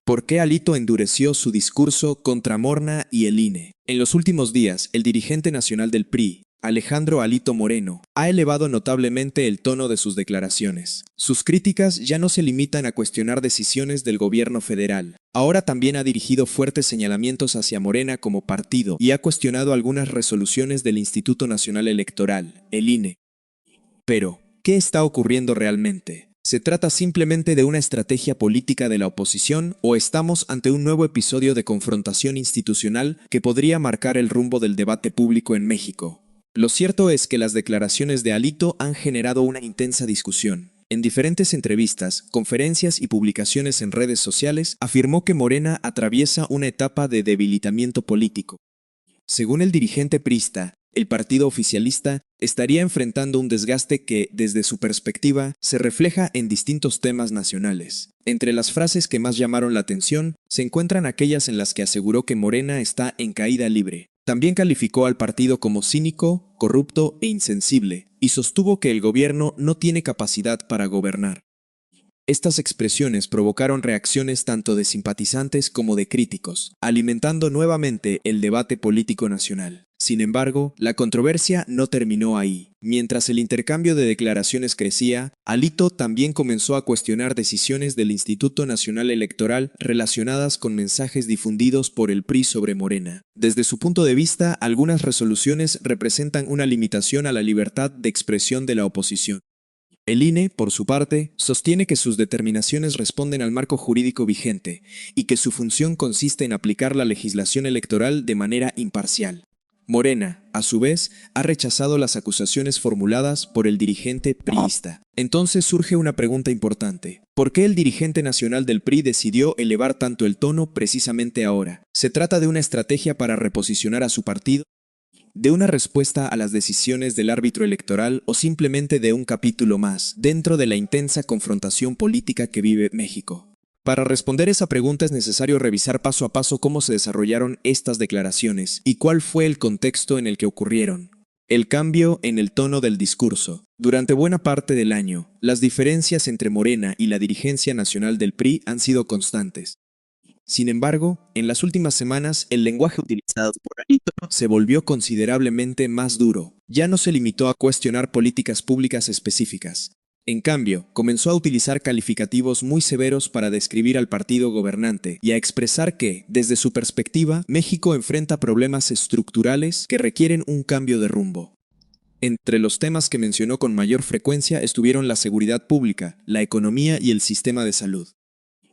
¿Por qué Alito endureció su discurso contra Morna y el INE? En los últimos días, el dirigente nacional del PRI, Alejandro Alito Moreno, ha elevado notablemente el tono de sus declaraciones. Sus críticas ya no se limitan a cuestionar decisiones del gobierno federal. Ahora también ha dirigido fuertes señalamientos hacia Morena como partido y ha cuestionado algunas resoluciones del Instituto Nacional Electoral, el INE. Pero, ¿qué está ocurriendo realmente? ¿Se trata simplemente de una estrategia política de la oposición o estamos ante un nuevo episodio de confrontación institucional que podría marcar el rumbo del debate público en México? Lo cierto es que las declaraciones de Alito han generado una intensa discusión. En diferentes entrevistas, conferencias y publicaciones en redes sociales, afirmó que Morena atraviesa una etapa de debilitamiento político. Según el dirigente priista, el partido oficialista estaría enfrentando un desgaste que, desde su perspectiva, se refleja en distintos temas nacionales. Entre las frases que más llamaron la atención, se encuentran aquellas en las que aseguró que Morena está en caída libre. También calificó al partido como cínico, corrupto e insensible, y sostuvo que el gobierno no tiene capacidad para gobernar. Estas expresiones provocaron reacciones tanto de simpatizantes como de críticos, alimentando nuevamente el debate político nacional. Sin embargo, la controversia no terminó ahí. Mientras el intercambio de declaraciones crecía, Alito también comenzó a cuestionar decisiones del Instituto Nacional Electoral relacionadas con mensajes difundidos por el PRI sobre Morena. Desde su punto de vista, algunas resoluciones representan una limitación a la libertad de expresión de la oposición. El INE, por su parte, sostiene que sus determinaciones responden al marco jurídico vigente y que su función consiste en aplicar la legislación electoral de manera imparcial. Morena, a su vez, ha rechazado las acusaciones formuladas por el dirigente priista. Entonces surge una pregunta importante. ¿Por qué el dirigente nacional del PRI decidió elevar tanto el tono precisamente ahora? ¿Se trata de una estrategia para reposicionar a su partido? ¿De una respuesta a las decisiones del árbitro electoral o simplemente de un capítulo más dentro de la intensa confrontación política que vive México? Para responder esa pregunta es necesario revisar paso a paso cómo se desarrollaron estas declaraciones y cuál fue el contexto en el que ocurrieron. El cambio en el tono del discurso. Durante buena parte del año, las diferencias entre Morena y la dirigencia nacional del PRI han sido constantes. Sin embargo, en las últimas semanas el lenguaje utilizado por Alito se volvió considerablemente más duro. Ya no se limitó a cuestionar políticas públicas específicas. En cambio, comenzó a utilizar calificativos muy severos para describir al partido gobernante y a expresar que, desde su perspectiva, México enfrenta problemas estructurales que requieren un cambio de rumbo. Entre los temas que mencionó con mayor frecuencia estuvieron la seguridad pública, la economía y el sistema de salud.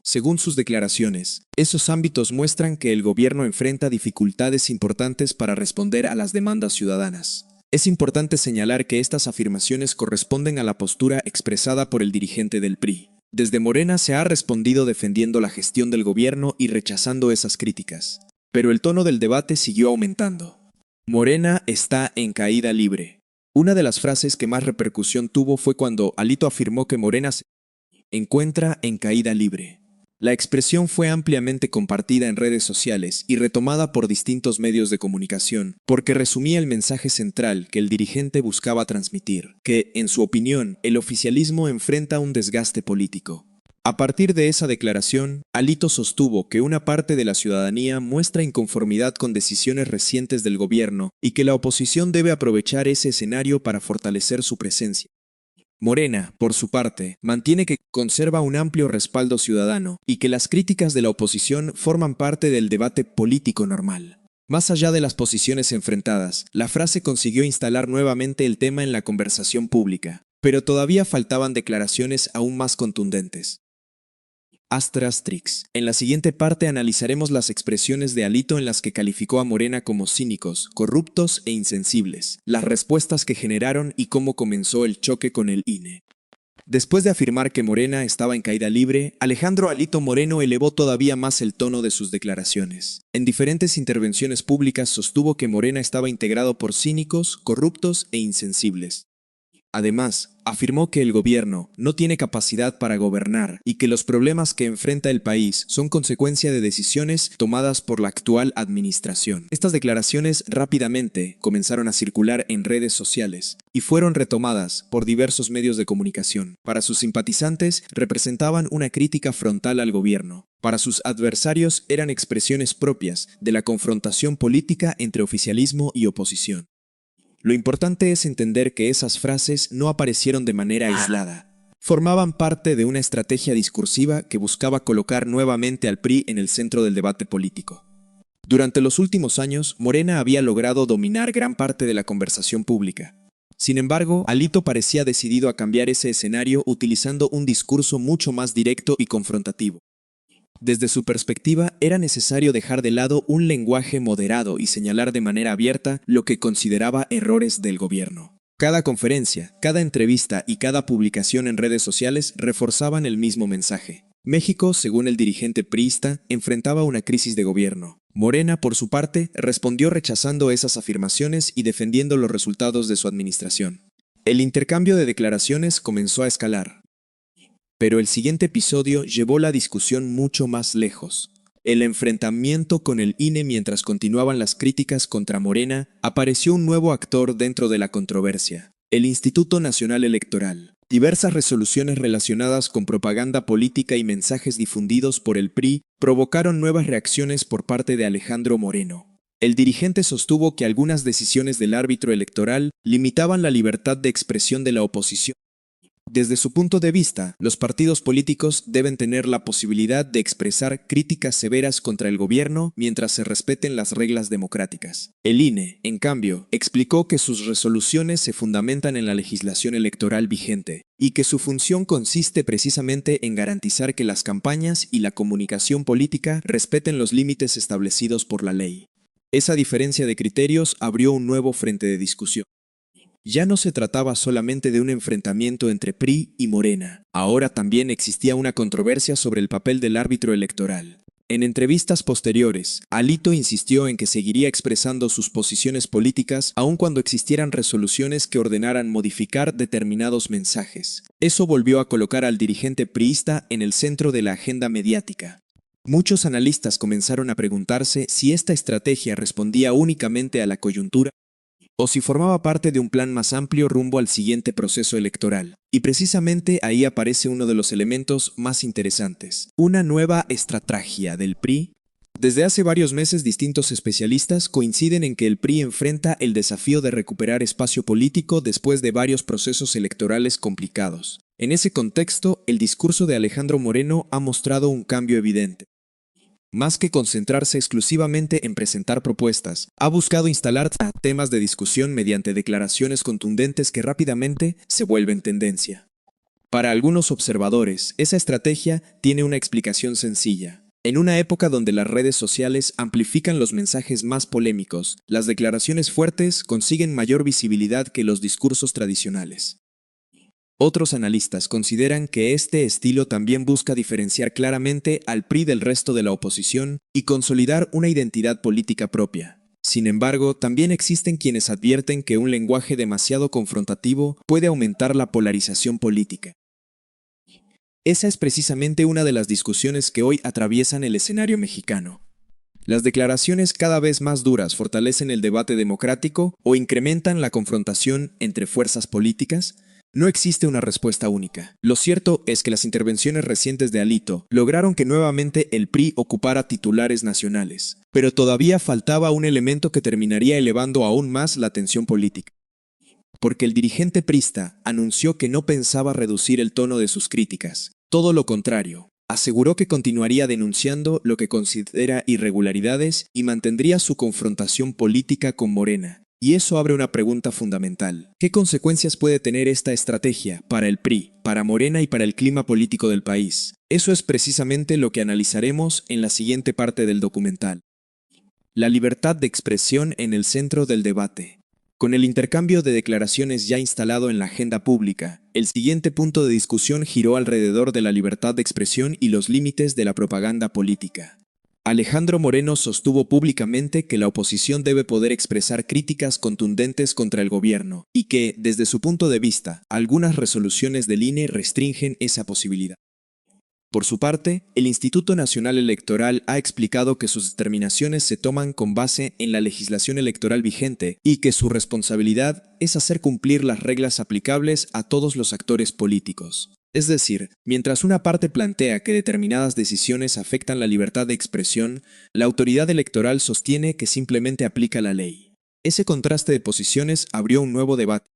Según sus declaraciones, esos ámbitos muestran que el gobierno enfrenta dificultades importantes para responder a las demandas ciudadanas. Es importante señalar que estas afirmaciones corresponden a la postura expresada por el dirigente del PRI. Desde Morena se ha respondido defendiendo la gestión del gobierno y rechazando esas críticas. Pero el tono del debate siguió aumentando. Morena está en caída libre. Una de las frases que más repercusión tuvo fue cuando Alito afirmó que Morena se encuentra en caída libre. La expresión fue ampliamente compartida en redes sociales y retomada por distintos medios de comunicación, porque resumía el mensaje central que el dirigente buscaba transmitir, que, en su opinión, el oficialismo enfrenta un desgaste político. A partir de esa declaración, Alito sostuvo que una parte de la ciudadanía muestra inconformidad con decisiones recientes del gobierno y que la oposición debe aprovechar ese escenario para fortalecer su presencia. Morena, por su parte, mantiene que conserva un amplio respaldo ciudadano y que las críticas de la oposición forman parte del debate político normal. Más allá de las posiciones enfrentadas, la frase consiguió instalar nuevamente el tema en la conversación pública, pero todavía faltaban declaraciones aún más contundentes. Asterix. En la siguiente parte analizaremos las expresiones de Alito en las que calificó a Morena como cínicos, corruptos e insensibles, las respuestas que generaron y cómo comenzó el choque con el INE. Después de afirmar que Morena estaba en caída libre, Alejandro Alito Moreno elevó todavía más el tono de sus declaraciones. En diferentes intervenciones públicas sostuvo que Morena estaba integrado por cínicos, corruptos e insensibles. Además, afirmó que el gobierno no tiene capacidad para gobernar y que los problemas que enfrenta el país son consecuencia de decisiones tomadas por la actual administración. Estas declaraciones rápidamente comenzaron a circular en redes sociales y fueron retomadas por diversos medios de comunicación. Para sus simpatizantes, representaban una crítica frontal al gobierno. Para sus adversarios, eran expresiones propias de la confrontación política entre oficialismo y oposición. Lo importante es entender que esas frases no aparecieron de manera aislada. Formaban parte de una estrategia discursiva que buscaba colocar nuevamente al PRI en el centro del debate político. Durante los últimos años, Morena había logrado dominar gran parte de la conversación pública. Sin embargo, Alito parecía decidido a cambiar ese escenario utilizando un discurso mucho más directo y confrontativo. Desde su perspectiva, era necesario dejar de lado un lenguaje moderado y señalar de manera abierta lo que consideraba errores del gobierno. Cada conferencia, cada entrevista y cada publicación en redes sociales reforzaban el mismo mensaje. México, según el dirigente priista, enfrentaba una crisis de gobierno. Morena, por su parte, respondió rechazando esas afirmaciones y defendiendo los resultados de su administración. El intercambio de declaraciones comenzó a escalar. Pero el siguiente episodio llevó la discusión mucho más lejos. El enfrentamiento con el INE mientras continuaban las críticas contra Morena, apareció un nuevo actor dentro de la controversia: el Instituto Nacional Electoral. Diversas resoluciones relacionadas con propaganda política y mensajes difundidos por el PRI provocaron nuevas reacciones por parte de Alejandro Moreno. El dirigente sostuvo que algunas decisiones del árbitro electoral limitaban la libertad de expresión de la oposición. Desde su punto de vista, los partidos políticos deben tener la posibilidad de expresar críticas severas contra el gobierno mientras se respeten las reglas democráticas. El INE, en cambio, explicó que sus resoluciones se fundamentan en la legislación electoral vigente y que su función consiste precisamente en garantizar que las campañas y la comunicación política respeten los límites establecidos por la ley. Esa diferencia de criterios abrió un nuevo frente de discusión. Ya no se trataba solamente de un enfrentamiento entre PRI y Morena, ahora también existía una controversia sobre el papel del árbitro electoral. En entrevistas posteriores, Alito insistió en que seguiría expresando sus posiciones políticas aun cuando existieran resoluciones que ordenaran modificar determinados mensajes. Eso volvió a colocar al dirigente priista en el centro de la agenda mediática. Muchos analistas comenzaron a preguntarse si esta estrategia respondía únicamente a la coyuntura o si formaba parte de un plan más amplio rumbo al siguiente proceso electoral. Y precisamente ahí aparece uno de los elementos más interesantes: una nueva estrategia del PRI. Desde hace varios meses, distintos especialistas coinciden en que el PRI enfrenta el desafío de recuperar espacio político después de varios procesos electorales complicados. En ese contexto, el discurso de Alejandro Moreno ha mostrado un cambio evidente. Más que concentrarse exclusivamente en presentar propuestas, ha buscado instalar temas de discusión mediante declaraciones contundentes que rápidamente se vuelven tendencia. Para algunos observadores, esa estrategia tiene una explicación sencilla. En una época donde las redes sociales amplifican los mensajes más polémicos, las declaraciones fuertes consiguen mayor visibilidad que los discursos tradicionales. Otros analistas consideran que este estilo también busca diferenciar claramente al PRI del resto de la oposición y consolidar una identidad política propia. Sin embargo, también existen quienes advierten que un lenguaje demasiado confrontativo puede aumentar la polarización política. Esa es precisamente una de las discusiones que hoy atraviesan el escenario mexicano. ¿Las declaraciones cada vez más duras fortalecen el debate democrático o incrementan la confrontación entre fuerzas políticas? No existe una respuesta única. Lo cierto es que las intervenciones recientes de Alito lograron que nuevamente el PRI ocupara titulares nacionales, pero todavía faltaba un elemento que terminaría elevando aún más la tensión política. Porque el dirigente priista anunció que no pensaba reducir el tono de sus críticas. Todo lo contrario, aseguró que continuaría denunciando lo que considera irregularidades y mantendría su confrontación política con Morena. Y eso abre una pregunta fundamental. ¿Qué consecuencias puede tener esta estrategia para el PRI, para Morena y para el clima político del país? Eso es precisamente lo que analizaremos en la siguiente parte del documental. La libertad de expresión en el centro del debate. Con el intercambio de declaraciones ya instalado en la agenda pública, el siguiente punto de discusión giró alrededor de la libertad de expresión y los límites de la propaganda política. Alejandro Moreno sostuvo públicamente que la oposición debe poder expresar críticas contundentes contra el gobierno y que, desde su punto de vista, algunas resoluciones del INE restringen esa posibilidad. Por su parte, el Instituto Nacional Electoral ha explicado que sus determinaciones se toman con base en la legislación electoral vigente y que su responsabilidad es hacer cumplir las reglas aplicables a todos los actores políticos. Es decir, mientras una parte plantea que determinadas decisiones afectan la libertad de expresión, la autoridad electoral sostiene que simplemente aplica la ley. Ese contraste de posiciones abrió un nuevo debate.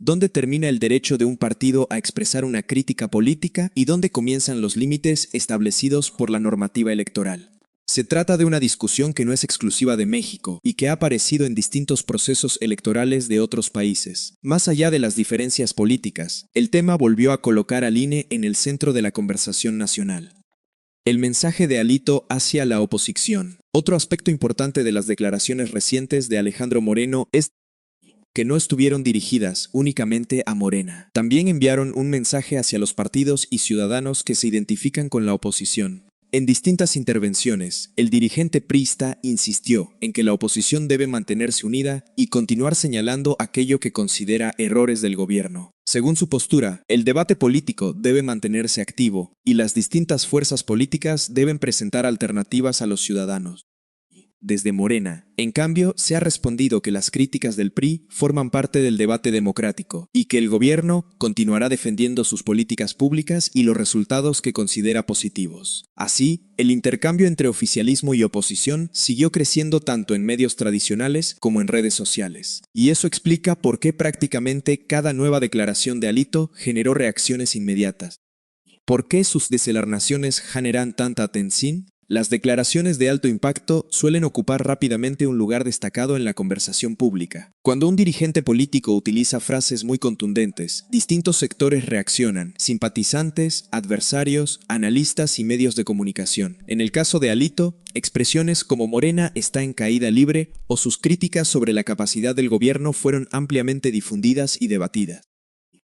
¿Dónde termina el derecho de un partido a expresar una crítica política y dónde comienzan los límites establecidos por la normativa electoral? Se trata de una discusión que no es exclusiva de México y que ha aparecido en distintos procesos electorales de otros países. Más allá de las diferencias políticas, el tema volvió a colocar al INE en el centro de la conversación nacional. El mensaje de Alito hacia la oposición. Otro aspecto importante de las declaraciones recientes de Alejandro Moreno es que no estuvieron dirigidas únicamente a Morena. También enviaron un mensaje hacia los partidos y ciudadanos que se identifican con la oposición. En distintas intervenciones, el dirigente priista insistió en que la oposición debe mantenerse unida y continuar señalando aquello que considera errores del gobierno. Según su postura, el debate político debe mantenerse activo y las distintas fuerzas políticas deben presentar alternativas a los ciudadanos. Desde Morena, en cambio, se ha respondido que las críticas del PRI forman parte del debate democrático y que el gobierno continuará defendiendo sus políticas públicas y los resultados que considera positivos. Así, el intercambio entre oficialismo y oposición siguió creciendo tanto en medios tradicionales como en redes sociales. Y eso explica por qué prácticamente cada nueva declaración de Alito generó reacciones inmediatas. ¿Por qué sus declaraciones generan tanta atención? Las declaraciones de alto impacto suelen ocupar rápidamente un lugar destacado en la conversación pública. Cuando un dirigente político utiliza frases muy contundentes, distintos sectores reaccionan: simpatizantes, adversarios, analistas y medios de comunicación. En el caso de Alito, expresiones como Morena está en caída libre o sus críticas sobre la capacidad del gobierno fueron ampliamente difundidas y debatidas.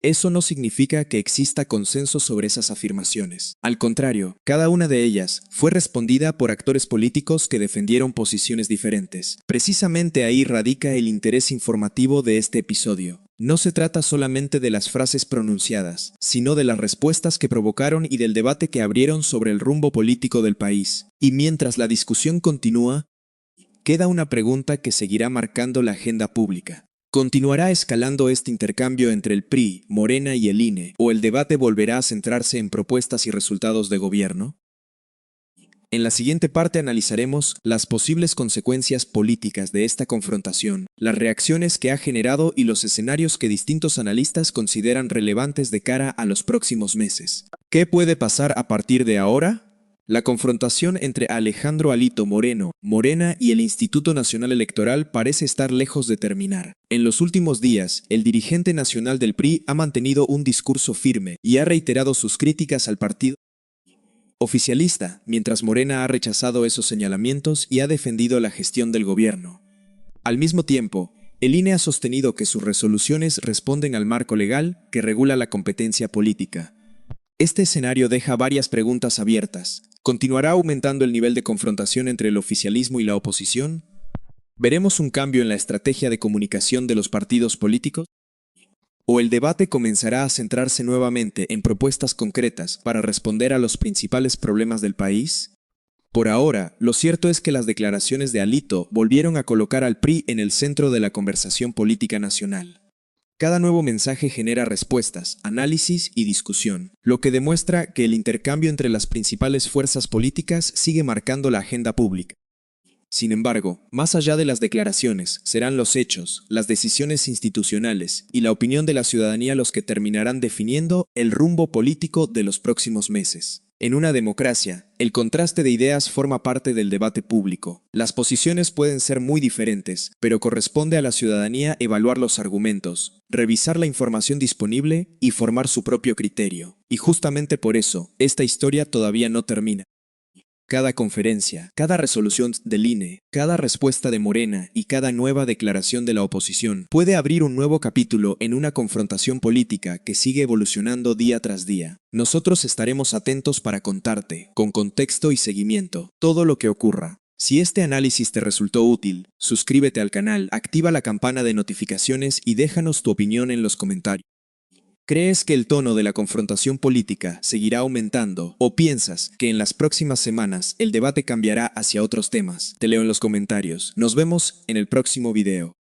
Eso no significa que exista consenso sobre esas afirmaciones. Al contrario, cada una de ellas fue respondida por actores políticos que defendieron posiciones diferentes. Precisamente ahí radica el interés informativo de este episodio. No se trata solamente de las frases pronunciadas, sino de las respuestas que provocaron y del debate que abrieron sobre el rumbo político del país. Y mientras la discusión continúa, queda una pregunta que seguirá marcando la agenda pública. ¿Continuará escalando este intercambio entre el PRI, Morena y el INE, o el debate volverá a centrarse en propuestas y resultados de gobierno? En la siguiente parte analizaremos las posibles consecuencias políticas de esta confrontación, las reacciones que ha generado y los escenarios que distintos analistas consideran relevantes de cara a los próximos meses. ¿Qué puede pasar a partir de ahora? La confrontación entre Alejandro Alito Moreno, Morena y el Instituto Nacional Electoral parece estar lejos de terminar. En los últimos días, el dirigente nacional del PRI ha mantenido un discurso firme y ha reiterado sus críticas al partido oficialista, mientras Morena ha rechazado esos señalamientos y ha defendido la gestión del gobierno. Al mismo tiempo, el INE ha sostenido que sus resoluciones responden al marco legal que regula la competencia política. Este escenario deja varias preguntas abiertas. ¿Continuará aumentando el nivel de confrontación entre el oficialismo y la oposición? ¿Veremos un cambio en la estrategia de comunicación de los partidos políticos? ¿O el debate comenzará a centrarse nuevamente en propuestas concretas para responder a los principales problemas del país? Por ahora, lo cierto es que las declaraciones de Alito volvieron a colocar al PRI en el centro de la conversación política nacional. Cada nuevo mensaje genera respuestas, análisis y discusión, lo que demuestra que el intercambio entre las principales fuerzas políticas sigue marcando la agenda pública. Sin embargo, más allá de las declaraciones, serán los hechos, las decisiones institucionales y la opinión de la ciudadanía los que terminarán definiendo el rumbo político de los próximos meses. En una democracia, el contraste de ideas forma parte del debate público. Las posiciones pueden ser muy diferentes, pero corresponde a la ciudadanía evaluar los argumentos, revisar la información disponible y formar su propio criterio. Y justamente por eso, esta historia todavía no termina. Cada conferencia, cada resolución del INE, cada respuesta de Morena y cada nueva declaración de la oposición puede abrir un nuevo capítulo en una confrontación política que sigue evolucionando día tras día. Nosotros estaremos atentos para contarte, con contexto y seguimiento, todo lo que ocurra. Si este análisis te resultó útil, suscríbete al canal, activa la campana de notificaciones y déjanos tu opinión en los comentarios. ¿Crees que el tono de la confrontación política seguirá aumentando o piensas que en las próximas semanas el debate cambiará hacia otros temas? Te leo en los comentarios. Nos vemos en el próximo video.